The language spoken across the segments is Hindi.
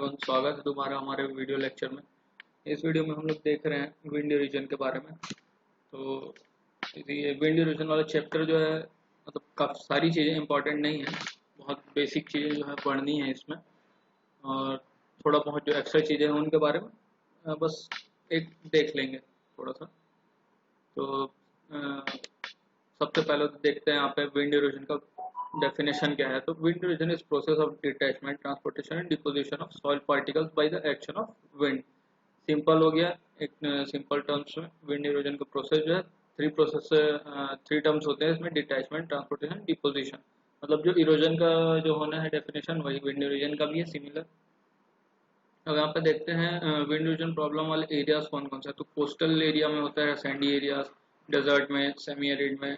एवरीवन, स्वागत है तुम्हारा हमारे वीडियो लेक्चर में। इस वीडियो में हम लोग देख रहे हैं विंड इरोजन के बारे में। तो ये विंड इरोजन वाला चैप्टर जो है मतलब काफ़ी सारी चीज़ें इंपॉर्टेंट नहीं है, बहुत बेसिक चीज़ें जो है पढ़नी है इसमें, और थोड़ा बहुत जो एक्स्ट्रा चीज़ें हैं उनके बारे में बस एक देख लेंगे थोड़ा सा। तो सबसे पहले तो देखते हैं यहाँ पे विंड इरोजन का डेफिनेशन क्या है। तो wind erosion is process of detachment, transportation and deposition of soil particles by the action of wind. Simple हो गया, एक सिंपल टर्म्स में विंड इरोजन का प्रोसेस जो है थ्री टर्म्स होते हैं इसमें: डिटैचमेंट, ट्रांसपोर्टेशन, डिपोजिशन। मतलब जो इरोजन का जो होना है डेफिनेशन वही विंड इरोजन का भी है, सिमिलर। अब यहाँ पे देखते हैं विंड इरोजन प्रॉब्लम वाले एरियाज कौन कौन से हैं। तो कोस्टल एरिया में होता है, सैंडी एरियाज, डेजर्ट में, सेमी एरिड में,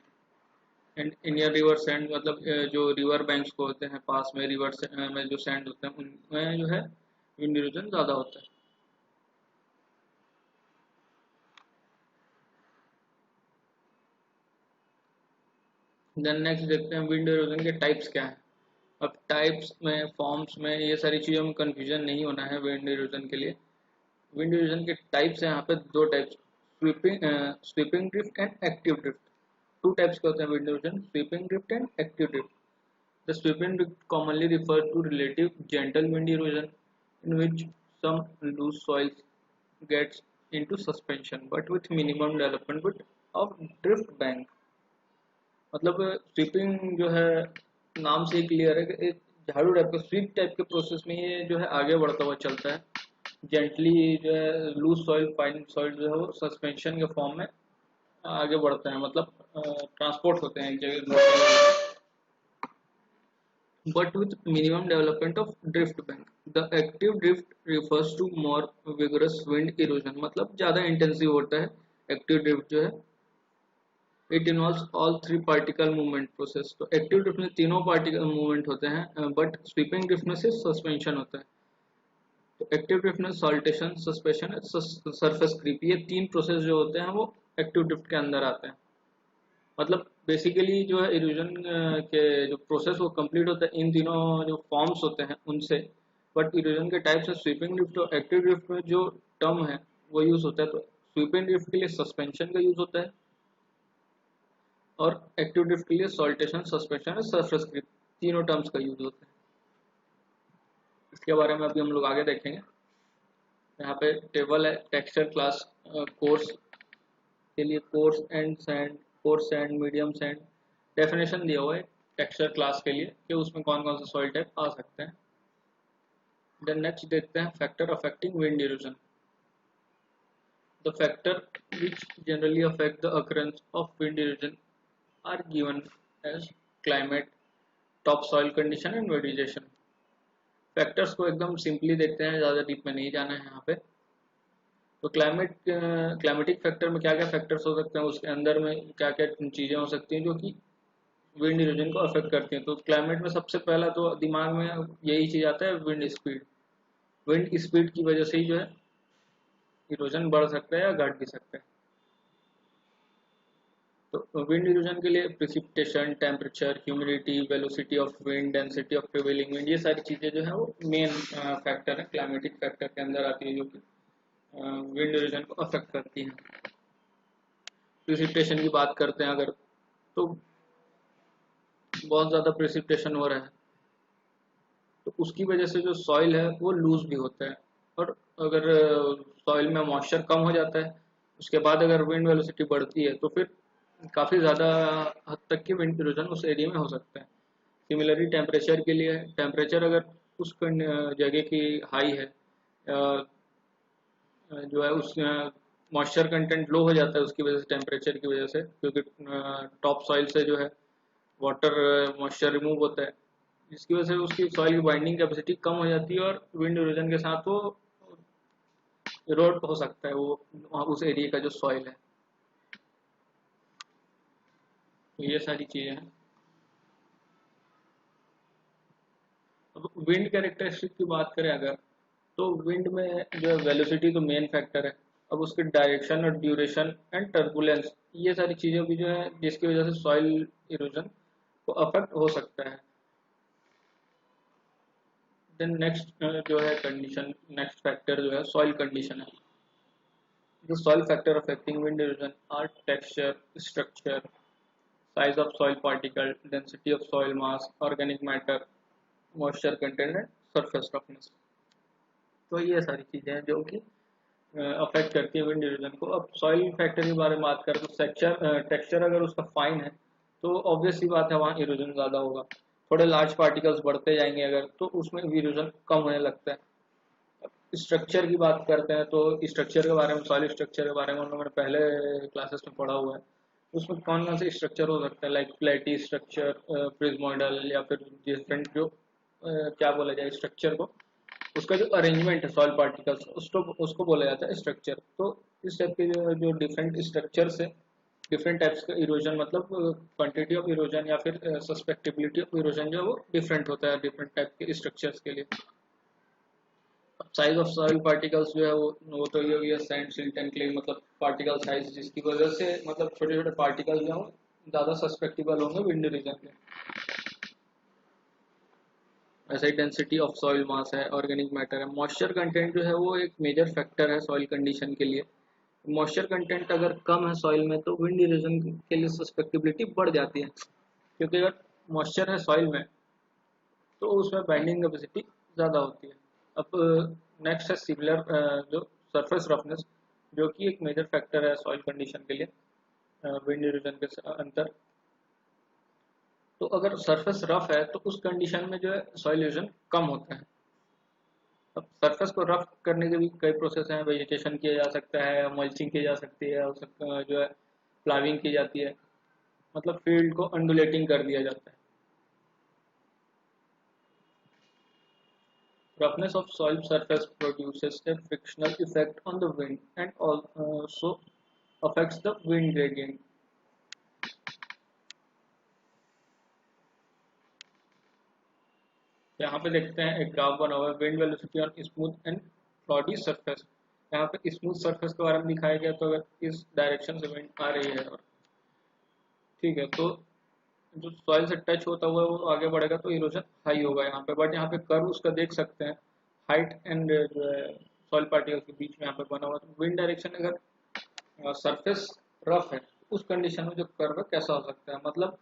एंड इंडियन रिवर सैंड मतलब जो रिवर बैंक्स को होते हैं पास में, रिवर में जो सैंड होते हैं उनमें जो है विंड इरोजन ज़्यादा होता है। देन नेक्स्ट देखते हैं विंड इरोजन के टाइप्स क्या हैं। अब टाइप्स में, फॉर्म्स में, ये सारी चीज़ों में कंफ्यूजन नहीं होना है विंड इरोजन के लिए। विंड इरोजन के टाइप्स हैं यहाँ पे दो types: sweeping drift and active drift. Two types के होते हैं wind erosion: sweeping drift and active drift. The sweeping drift commonly refers to relative gentle wind erosion in which some loose soils gets into suspension but with minimum development of drift bank। मतलब स्वीपिंग जो है नाम से ही क्लियर है कि एक झाड़ू टाइप का, स्वीप टाइप के प्रोसेस में ये जो है आगे बढ़ता हुआ चलता है। जेंटली जो है लूज सॉइल, फाइन सॉइल जो है वो सस्पेंशन के फॉर्म में आगे बढ़ते हैं, मतलब ट्रांसपोर्ट होते हैं एक जगह but with minimum development of drift bank. The active drift refers to more vigorous wind erosion, मतलब ज़्यादा इंटेंसिव होता है एक्टिव ड्रिफ्ट जो है। It involves all three particle movement process. तो एक्टिव ड्रिफ्ट में तीनों पार्टिकल मूवमेंट होते हैं, बट स्वीपिंग ड्रिफ्ट में सिर्फ सस्पेंशन होता है। तो एक्टिव ड्रिफ्ट में सॉल्टेशन, सस्पेंशन, सरफेस क्रीप, ये तीन प्रोसेस जो होते हैं वो एक्टिव ड्रिफ्ट के अंदर आते हैं। मतलब बेसिकली जो है इरोजन के जो प्रोसेस वो कंप्लीट होता है इन तीनों जो फॉर्म्स होते हैं उनसे। बट इरोजन के टाइप्स है स्वीपिंग ड्रिफ्ट और एक्टिव ड्रिफ्ट में जो टर्म है वो यूज होता है। तो स्वीपिंग ड्रिफ्ट के लिए सस्पेंशन का यूज होता है और एक्टिव ड्रिफ्ट के लिए सॉल्टेशन, सस्पेंशन और सरफेस ग्रिप, तीनों टर्म्स का यूज होता है। इसके बारे में अभी हम लोग आगे देखेंगे। यहाँ पे टेबल है टेक्सचर क्लास कोर्स के लिए: course and sand, coarse sand, medium sand. Definition दिया हुआ है टेक्सचर क्लास के लिए कि उसमें कौन कौन से सॉइल टाइप आ सकते हैं। देन नेक्स्ट देखते हैं factor affecting wind erosion. The factor which generally affect the occurrence of wind erosion are given as climate, top soil condition and vegetation. Factors को एकदम सिंपली देखते हैं, ज़्यादा डीप में नहीं जाना है यहाँ पे। तो क्लाइमेटिक फैक्टर में क्या क्या फैक्टर्स हो सकते हैं, उसके अंदर में क्या क्या चीज़ें हो सकती हैं जो कि विंड इरोजन को अफेक्ट करती हैं। तो क्लाइमेट में सबसे पहला तो दिमाग में यही चीज़ आता है, विंड स्पीड। विंड स्पीड की वजह से ही जो है इरोजन बढ़ सकता है या घट भी सकता है। तो विंड इरोजन के लिए precipitation, temperature, humidity, velocity of wind, density of prevailing wind, ये सारी चीज़ें जो है वो मेन फैक्टर है, क्लाइमेटिक फैक्टर के अंदर आती है जो कि विंड इरोजन को अफेक्ट करती हैं। प्रिसिपिटेशन की बात करते हैं अगर, तो बहुत ज़्यादा प्रिसिपिटेशन हो रहा है तो उसकी वजह से जो सॉइल है वो लूज भी होता है, और अगर सॉइल में मॉइस्चर कम हो जाता है उसके बाद अगर विंड वेलोसिटी बढ़ती है तो फिर काफ़ी ज़्यादा हद तक की विंड इरोजन उस एरिया में हो सकता है। सिमिलरली टेम्परेचर के लिए, टेम्परेचर अगर उस जगह की हाई है, जो है उस मॉइस्चर कंटेंट लो हो जाता है उसकी वजह से, टेम्परेचर की वजह से, क्योंकि टॉप सॉइल से जो है वाटर मॉइस्चर रिमूव होता है, जिसकी वजह से उसकी सॉइल की बाइंडिंग कैपेसिटी कम हो जाती है और विंड इरोजन के साथ वो इरोड हो सकता है वो उस एरिया का जो सॉइल है। तो ये सारी चीज़ें हैं। अब विंड कैरेक्टरिस्टिक की बात करें अगर, तो विंड में जो है वेलोसिटी तो मेन फैक्टर है। अब उसकी डायरेक्शन और ड्यूरेशन एंड टर्बुलेंस, ये सारी चीज़ें भी जो है जिसकी वजह से सॉइल इरोजन को अफेक्ट हो सकता है। देन नेक्स्ट जो है कंडीशन, नेक्स्ट फैक्टर जो है सॉइल कंडीशन है। The soil factor affecting wind erosion are texture, structure, size of soil particle, density of soil mass, organic matter, moisture content and surface roughness। तो ये सारी चीजें हैं जो कि अफेक्ट करती है विंड इरोजन को। अब सॉइल फैक्टर के बारे में बात करें तो टेक्सचर अगर उसका फाइन है तो ऑब्वियस सी बात है वहाँ इरोजन ज़्यादा होगा। थोड़े लार्ज पार्टिकल्स बढ़ते जाएंगे अगर तो उसमें इरोजन कम होने लगता है। स्ट्रक्चर की बात करते हैं तो स्ट्रक्चर के बारे में, सॉइल स्ट्रक्चर के बारे में हम लोगों ने पहले क्लासेस में पढ़ा हुआ है। उसमें कौन कौन से स्ट्रक्चर हो सकता है, लाइक प्लेटी स्ट्रक्चर, प्रिज्मोइडल, या फिर डिफरेंट जो क्या बोला जाए स्ट्रक्चर को, उसका जो अरेंजमेंट है सॉइल पार्टिकल्स उसको बोला जाता है स्ट्रक्चर। तो इस टाइप के जो डिफरेंट स्ट्रक्चर से डिफरेंट टाइप्स का इरोजन, मतलब क्वांटिटी ऑफ इरोजन या फिर सस्पेक्टेबिलिटी ऑफ इरोजन जो है वो डिफरेंट होता है डिफरेंट टाइप के स्ट्रक्चर्स के लिए। साइज ऑफ सॉइल पार्टिकल्स जो है वो तो ये हो गया सैंड, सिल्ट एंड क्ले, मतलब पार्टिकल साइज जिसकी वजह से मतलब छोटे छोटे पार्टिकल जो है ज़्यादा सस्पेक्टेबल होंगे विंड रीजन के। ऐसे ही डेंसिटी ऑफ सॉइल मास है, ऑर्गेनिक मैटर है, मॉइस्चर कंटेंट जो है वो एक मेजर फैक्टर है सॉइल कंडीशन के लिए। मॉइस्चर कंटेंट अगर कम है सॉइल में तो विंड इरोजन के लिए सस्पेक्टेबिलिटी बढ़ जाती है, क्योंकि अगर मॉइस्चर है सॉइल में तो उसमें बाइंडिंग कैपेसिटी ज़्यादा होती है। अब नेक्स्ट है सिमिलर जो सरफेस रफनेस, जो कि एक मेजर फैक्टर है सॉइल कंडीशन के लिए विंड इरोजन के अंदर। तो अगर सरफेस रफ है तो उस कंडीशन में जो है सॉइल इरोजन कम होता है। अब सरफेस को रफ करने के भी कई प्रोसेस हैं, वेजिटेशन किया जा सकता है, मल्चिंग की जा सकती है, जो है प्लाविंग की जाती है, मतलब फील्ड को अंडुलेटिंग कर दिया जाता है। Roughness of soil surface produces a frictional effect on the wind and also affects the wind gradient. यहाँ पे देखते हैं एक ग्राफ बना हुआ है, wind velocity on smooth and floaty surface. यहाँ पे स्मूथ सरफेस के बारे में दिखाया गया, तो अगर इस डायरेक्शन से विंड आ रही है और ठीक है तो जो सॉइल से टच होता हुआ वो आगे बढ़ेगा तो इरोजन हाई होगा यहाँ पे। बट यहाँ पे कर्व उसका देख सकते हैं, हाइट एंड जो है सॉइल पार्टिकल के बीच में यहाँ पे बना हुआ। तो विंड डायरेक्शन अगर सरफेस रफ है उस कंडीशन में जो कर्व है कैसा हो सकता है, मतलब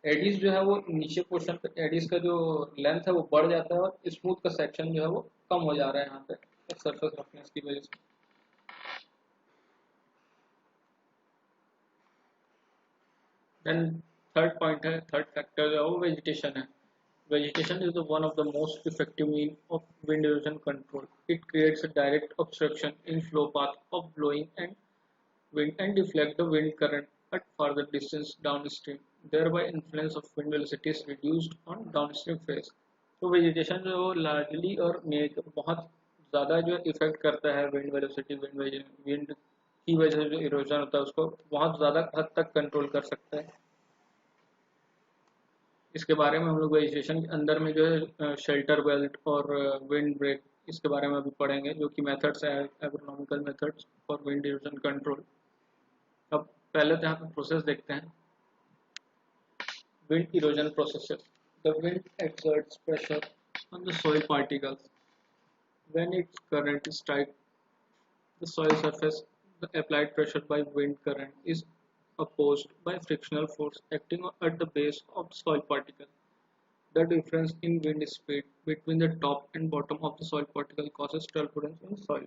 एडीज जो है वो नीचे पोर्शन पे एडीज का जो लेंथ है वो बढ़ जाता है और स्मूथ का सेक्शन जो है वो कम हो जा रहा है यहाँ पे सरफेस रफनेस की वजह से। देन थर्ड पॉइंट है, थर्ड फैक्टर जो है वो वेजिटेशन है। Vegetation is the one of the most effective means of wind erosion control. It creates a direct obstruction in flow path of blowing and wind and deflect the wind current at farther distance downstream. Thereby influence of wind velocity is reduced on downstream phase. तो वेजिटेशन जो लार्जली और बहुत ज़्यादा जो इफेक्ट करता है विंड वेलोसिटी, विंड की वजह से जो इरोजन होता है उसको बहुत ज़्यादा हद तक कंट्रोल कर सकता है। इसके बारे में हम लोग वेजिटेशन के अंदर में जो है शेल्टर बेल्ट और विंड ब्रेक इसके बारे में अभी पढ़ेंगे, जो कि मेथड्स है agronomical methods for wind erosion control. अब पहले तो यहाँ पे प्रोसेस देखते हैं, wind erosion processes. The wind exerts pressure on the soil particles. When its current strikes the soil surface, the applied pressure by wind current is opposed by frictional force acting at the base of the soil particle. The difference in wind speed between the top and bottom of the soil particle causes turbulence in soil.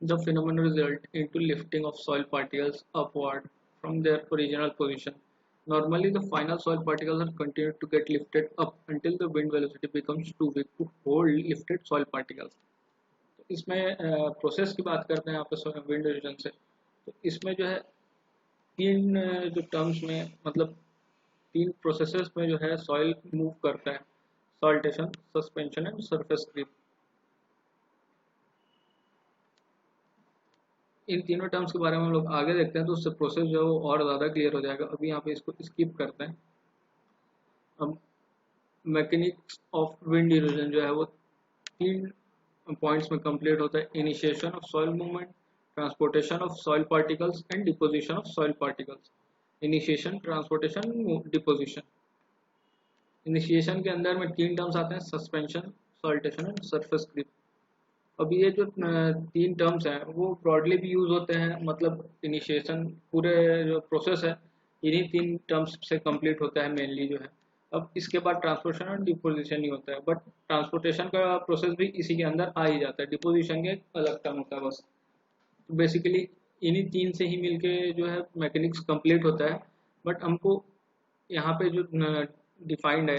The phenomenon results into lifting of soil particles upward from their original position. Normally, the final soil particles are continued to get lifted up until the wind velocity becomes too big to hold lifted soil particles. तो इसमें प्रोसेस की बात करते हैं यहाँ पे विंड इरोजन से, तो इसमें जो है तीन जो टर्म्स में, मतलब तीन प्रोसेसेस में जो है सॉइल मूव करता है, saltation, suspension and surface creep. इन तीनों टर्म्स के बारे में हम लोग आगे देखते हैं तो उससे प्रोसेस जो है वो और ज़्यादा क्लियर हो जाएगा। अभी यहाँ पे इसको स्किप करते हैं। अब मैकेनिक्स ऑफ विंड इरोजन जो है वो तीन पॉइंट्स में कंप्लीट होता है: initiation of soil movement, transportation of soil particles and deposition of soil particles. Initiation, transportation, deposition. Initiation के अंदर में तीन टर्म्स आते हैं: suspension, saltation and surface creep. अब ये जो तीन टर्म्स हैं वो ब्रॉडली भी यूज होते हैं, मतलब इनिशिएशन पूरे जो प्रोसेस है इन्हीं तीन टर्म्स से कंप्लीट होता है मेनली जो है। अब इसके बाद ट्रांसपोर्टेशन और डिपोजिशन ही होता है, बट ट्रांसपोर्टेशन का प्रोसेस भी इसी के अंदर आ ही जाता है, डिपोजिशन के एक अलग टर्म होता है बस। तो बेसिकली इन्हीं तीन से ही मिलके जो है मैकेनिक्स कंप्लीट होता है, बट हमको यहाँ पे जो डिफाइंड है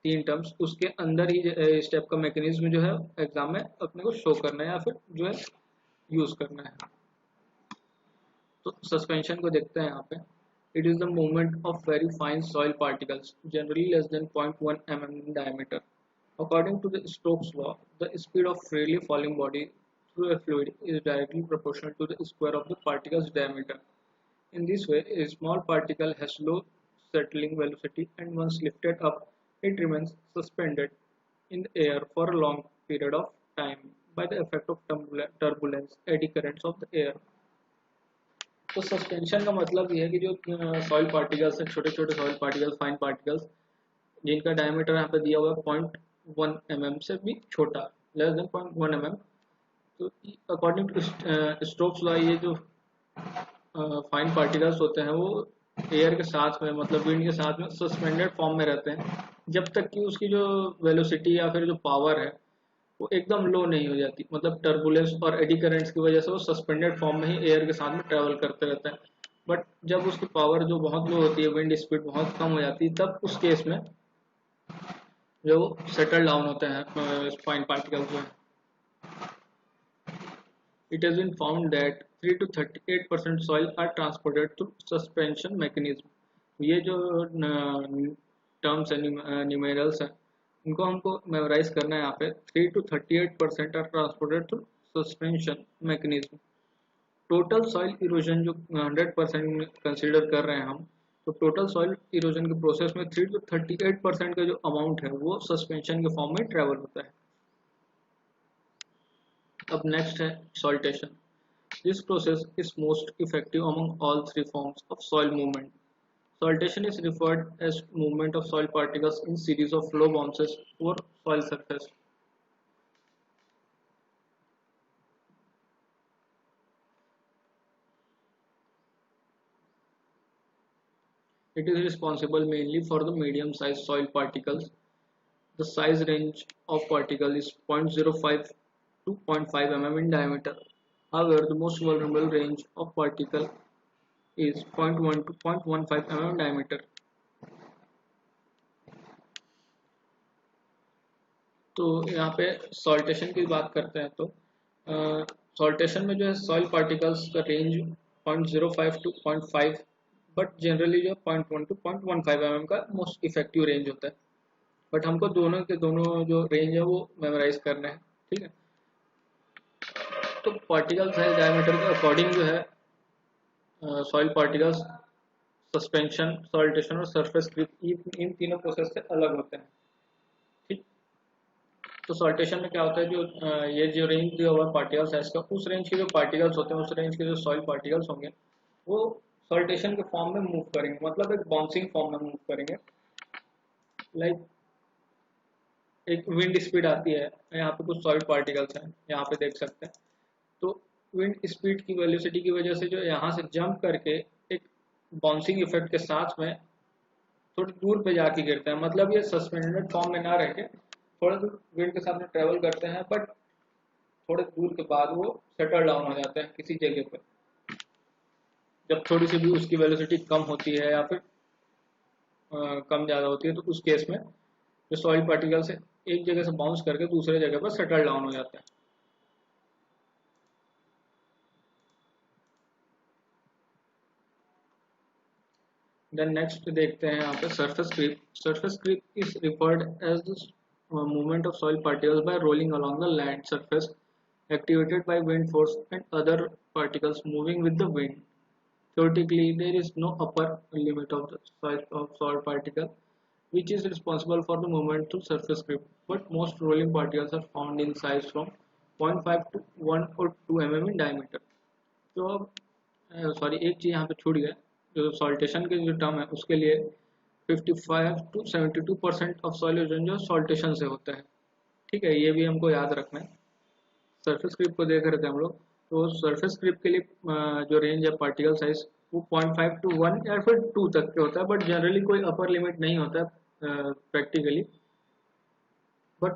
तीन टर्म्स उसके अंदर ही स्टेप का मैकेनिज्म जो है एग्जाम में अपने को शो करना है या फिर जो है यूज करना है। तो सस्पेंशन को देखते हैं यहाँ पे। It is the movement of very fine soil particles generally less than 0.1 mm in diameter. According to the Stokes law, the speed of freely falling body through a fluid is directly proportional to the square of the particle's diameter. In this way, a small particle has low settling velocity, and once lifted up, it remains suspended in the air for a long period of time by the effect of turbulence, eddy currents of the air. तो सस्पेंशन का मतलब ये है कि जो सॉइल पार्टिकल्स हैं, छोटे छोटे सॉइल पार्टिकल्स, फाइन पार्टिकल्स, जिनका डायमीटर यहाँ पे दिया हुआ है 0.1 mm से भी छोटा, लेस देन 0.1 mm। तो अकॉर्डिंग टू स्टोक्स लॉ ये जो फाइन पार्टिकल्स होते हैं वो एयर के साथ में, मतलब विंड के साथ में सस्पेंडेड फॉर्म में रहते हैं जब तक कि उसकी जो वेलोसिटी या फिर जो पावर है वो एकदम लो नहीं हो जाती। मतलब टर्बुलेंस और एडी करेंट्स की वजह से वो सस्पेंडेड फॉर्म में ही एयर के साथ में ट्रेवल करते रहते हैं, बट जब उसकी पावर जो बहुत लो होती है, विंड स्पीड बहुत कम हो जाती है, तब उस केस में जो सेटल डाउन होते हैं फाइन पार्टिकल्स जो है। It has been found that 3 to 38% soil are transported through suspension mechanism. ये जो टर्म्स है, न्यूमेरल्स हैं, इनको हमको मेमोराइज करना है। यहाँ पे 3 to 38% are transported through suspension mechanism. Total soil erosion जो 100% कंसिडर कर रहे हैं हम, तो टोटल सॉइल इरोजन के प्रोसेस में 3 to 38% का जो अमाउंट है वो सस्पेंशन के फॉर्म में ट्रेवल होता है। अब नेक्स्ट है saltation. This process is most effective among all three forms of soil movement. Saltation is referred as movement of soil particles in series of flow bounces over soil surface. It is responsible mainly for the medium-sized soil particles. The size range of particle is 0.05 to 0.5 mm in diameter. However, the most vulnerable range of particle is 0.1 to 0.15 mm diameter. तो यहाँ पे सॉल्टेशन की बात करते हैं, तो सॉल्टेशन में जो है सॉइल पार्टिकल्स का रेंज 0.05 टू 0.5, बट जनरली जो 0.1 टू 0.15 mm का मोस्ट इफेक्टिव रेंज होता है। बट हमको दोनों के दोनों जो रेंज है वो मेमोराइज करना है, ठीक है। तो पार्टिकल साइज डायमीटर के अकॉर्डिंग जो है सॉइल पार्टिकल्स, सस्पेंशन, सॉल्टेशन और सरफेस क्रीप इन तीनों प्रोसेस से अलग होते हैं, ठीक। तो सॉल्टेशन में क्या होता है, जो ये जो रेंज दिया हुआ पार्टिकल साइज का, उस रेंज के जो पार्टिकल्स होते हैं, उस रेंज के जो सॉइल पार्टिकल्स होंगे वो सॉल्टेशन के फॉर्म में मूव करेंगे, मतलब एक बाउंसिंग फॉर्म में मूव करेंगे। लाइक एक विंड स्पीड आती है, यहाँ पे कुछ सॉइल पार्टिकल्स हैं, यहाँ पे देख सकते हैं। तो विंड स्पीड की वेलोसिटी की वजह से जो यहाँ से जंप करके एक बाउंसिंग इफेक्ट के साथ में थोड़ी दूर पे जाके गिरते हैं, मतलब ये सस्पेंडेड फॉर्म में ना रह के थोड़ा दूर विंड के साथ में ट्रेवल करते हैं, बट थोड़े दूर के बाद वो सेटल डाउन हो जाते हैं किसी जगह पर। जब थोड़ी सी भी उसकी वेलोसिटी कम होती है या फिर कम ज़्यादा होती है, तो उस केस में जो सॉइल पार्टिकल्स है एक जगह से बाउंस करके दूसरे जगह पर सेटल डाउन हो जाते हैं। देन नेक्स्ट देखते हैं यहाँ पे surface creep. Surface creep is referred as the movement of soil particles by rolling along the land surface activated by wind force and other particles moving with the wind. Theoretically, there is no upper limit of the size of soil particle. which is responsible for the movement through surface grip. But most rolling particles are found in size from 0.5 to 1 or 2 mm in diameter. तो अब सॉरी एक चीज़ यहाँ पे छूट गया, जो सॉल्टेशन के जो टर्म है उसके लिए 55 टू 72% ऑफ सॉइल इरोजन जो सॉल्टेशन से होता है। ठीक है, ये भी हमको याद रखना है। सरफेस क्रिप को देख रहे थे हम लोग, तो सरफेस क्रिप के लिए जो रेंज है पार्टिकल साइज वो 0.5 टू 1 या फिर 2 तक के होता है, बट जनरली कोई अपर लिमिट नहीं होता है प्रैक्टिकली। बट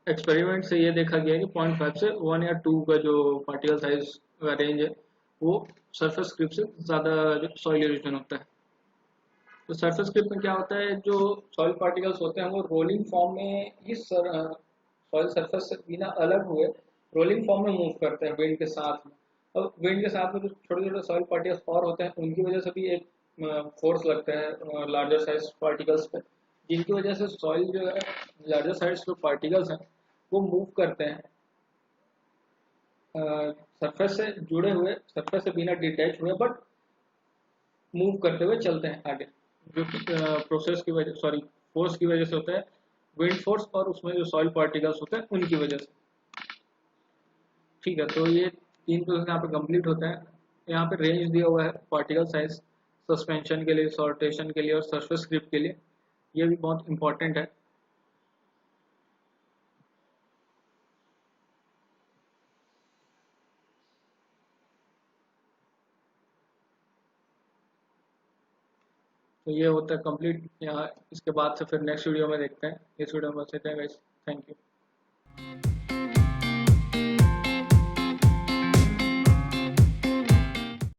एक्सपेरिमेंट से ये देखा गया है कि 0.5 से 1 या 2 का जो पार्टिकल साइज का रेंज है वो सरफेस क्रिप से ज़्यादा सॉइल इरोजन होता है। तो सरफेस क्रिप में क्या होता है, जो सॉइल पार्टिकल्स होते हैं वो रोलिंग फॉर्म में ही सॉइल सरफेस से बिना अलग हुए रोलिंग फॉर्म में मूव करते हैं विंड के साथ में। अब विंड के साथ में जो छोटे छोटे सॉइल पार्टिकल्स और होते हैं उनकी वजह से भी एक फोर्स लगता है लार्जर साइज पार्टिकल्स पे, जिनकी वजह से सॉइल जो है लार्जर साइज जो पार्टिकल्स हैं वो मूव करते हैं सरफेस से जुड़े हुए, सरफेस से बिना डिटैच हुए, बट मूव करते हुए चलते हैं आगे, जो कि प्रोसेस की वजह सॉरी फोर्स की वजह से होता है, विंड फोर्स और उसमें जो सॉइल पार्टिकल्स होते हैं उनकी वजह से। ठीक है, तो ये 3 प्रोसेस यहाँ पे कंप्लीट होता है। यहाँ पे रेंज दिया हुआ है पार्टिकल साइज सस्पेंशन के लिए, सॉर्टेशन के लिए और सरफेस ग्रिप के लिए, ये भी बहुत इंपॉर्टेंट है। तो ये होता है कंप्लीट यहाँ। इसके बाद से फिर नेक्स्ट वीडियो में देखते हैं। इस वीडियो में बस इतना ही गाइस, थैंक यू।